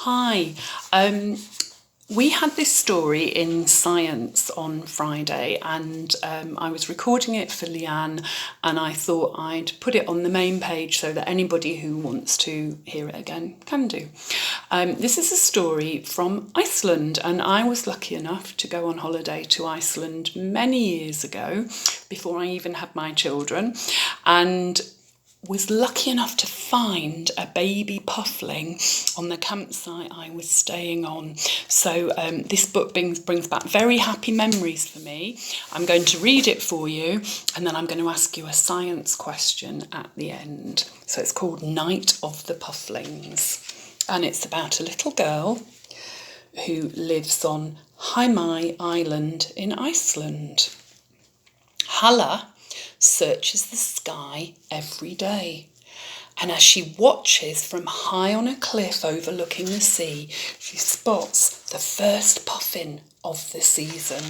Hi. We had this story in Science on Friday, and I was recording it for Leanne, and I thought I'd put it on the main page so that anybody who wants to hear it again can do. This is a story from Iceland, and I was lucky enough to go on holiday to Iceland many years ago, before I even had my children, and was lucky enough to find a baby puffling on the campsite I was staying on. So this book brings back very happy memories for me. I'm going to read it for you, and then I'm going to ask you a science question at the end. So it's called Night of the Pufflings, and it's about a little girl who lives on Heimaey Island in Iceland. Halla searches the sky every day, and as she watches from high on a cliff overlooking the sea, she spots the first puffin of the season.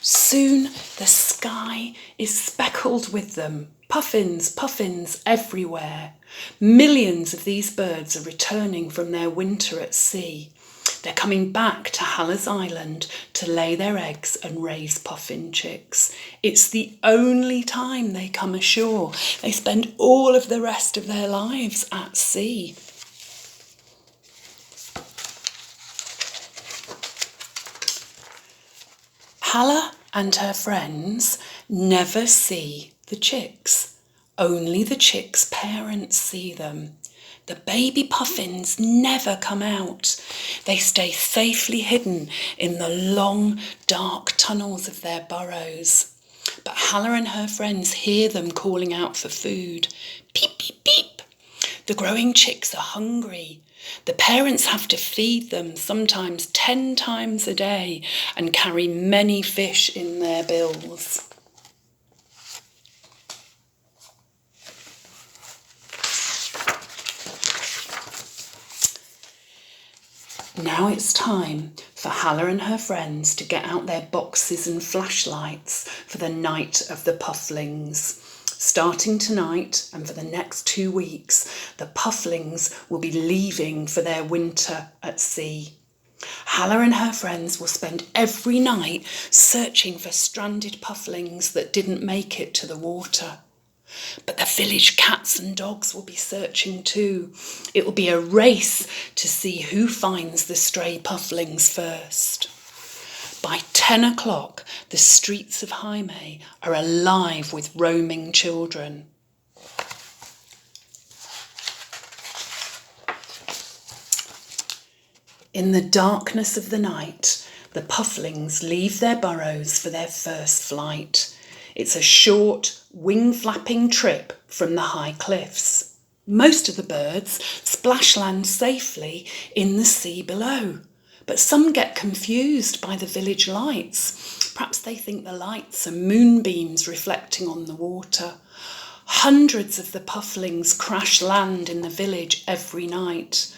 Soon the sky is speckled with them, puffins everywhere. Millions of these birds are returning from their winter at sea. They're coming back to Halla's Island to lay their eggs and raise puffin chicks. It's the only time they come ashore. They spend all of the rest of their lives at sea. Halla and her friends never see the chicks. Only the chicks' parents see them. The baby puffins never come out. They stay safely hidden in the long, dark tunnels of their burrows. But Halla and her friends hear them calling out for food. Beep, beep, beep. The growing chicks are hungry. The parents have to feed them, sometimes 10 times a day, and carry many fish in their bills. Now it's time for Halla and her friends to get out their boxes and flashlights for the Night of the Pufflings. Starting tonight and for the next 2 weeks, the Pufflings will be leaving for their winter at sea. Halla and her friends will spend every night searching for stranded pufflings that didn't make it to the water. But the village cats and dogs will be searching too. It will be a race to see who finds the stray pufflings first. By 10 o'clock, the streets of Heimaey are alive with roaming children. In the darkness of the night, the pufflings leave their burrows for their first flight. It's a short, wing-flapping trip from the high cliffs. Most of the birds splash land safely in the sea below, but some get confused by the village lights. Perhaps they think the lights are moonbeams reflecting on the water. Hundreds of the pufflings crash land in the village every night.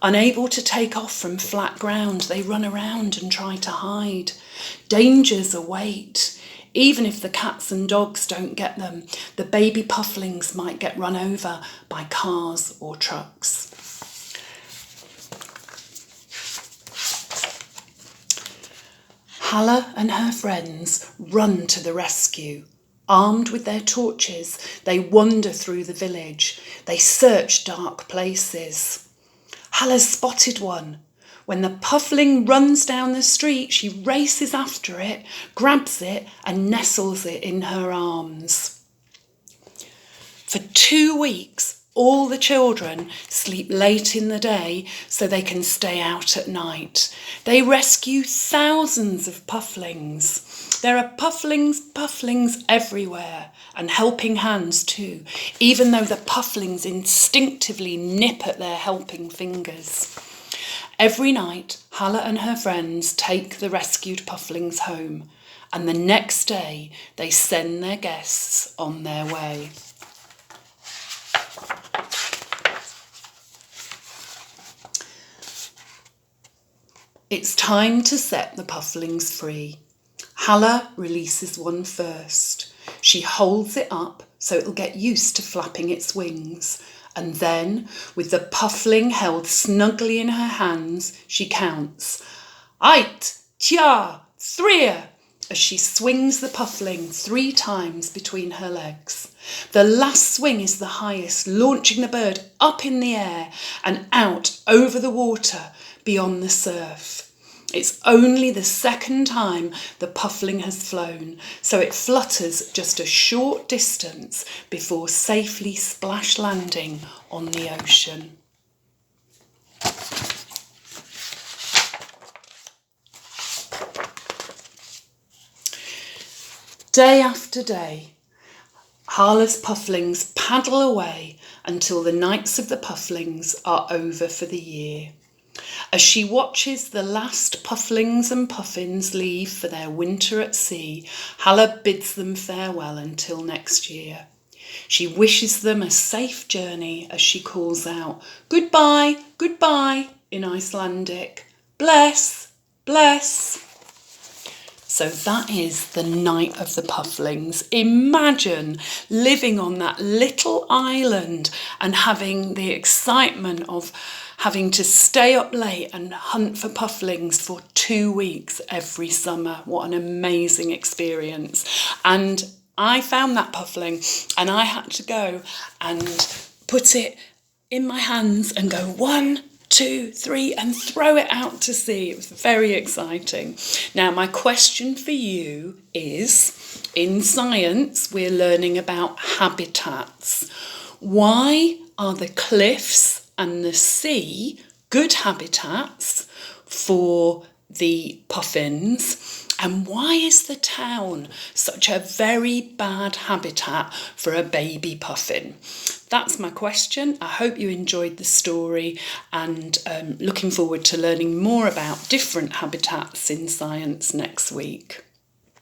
Unable to take off from flat ground, they run around and try to hide. Dangers await. Even if the cats and dogs don't get them, the baby pufflings might get run over by cars or trucks. Halla and her friends run to the rescue. Armed with their torches, they wander through the village. They search dark places. Halla's spotted one. When the puffling runs down the street, she races after it, grabs it, and nestles it in her arms. For 2 weeks, all the children sleep late in the day so they can stay out at night. They rescue thousands of pufflings. There are pufflings everywhere, and helping hands too, even though the pufflings instinctively nip at their helping fingers. Every night, Halla and her friends take the rescued pufflings home, and the next day they send their guests on their way. It's time to set the pufflings free. Halla releases one first. She holds it up so it'll get used to flapping its wings, And then, with the puffling held snugly in her hands, she counts. Eit, tia, threa, as she swings the puffling 3 times between her legs. The last swing is the highest, launching the bird up in the air and out over the water beyond the surf. It's only the second time the puffling has flown, so it flutters just a short distance before safely splash landing on the ocean. Day after day, Harla's pufflings paddle away until the nights of the pufflings are over for the year. As she watches the last pufflings and puffins leave for their winter at sea, Hala bids them farewell until next year. She wishes them a safe journey as she calls out, "Goodbye, goodbye," in Icelandic. "Bless, bless." So that is the night of the pufflings. Imagine living on that little island and having the excitement of having to stay up late and hunt for pufflings for 2 weeks every summer. What an amazing experience. And I found that puffling and I had to go and put it in my hands and go 1, 2, 3 and throw it out to sea. It was very exciting. Now, my question for you is, in science, we're learning about habitats. Why are the cliffs and the sea good habitats for the puffins? And why is the town such a very bad habitat for a baby puffin? That's my question. I hope you enjoyed the story and looking forward to learning more about different habitats in science next week.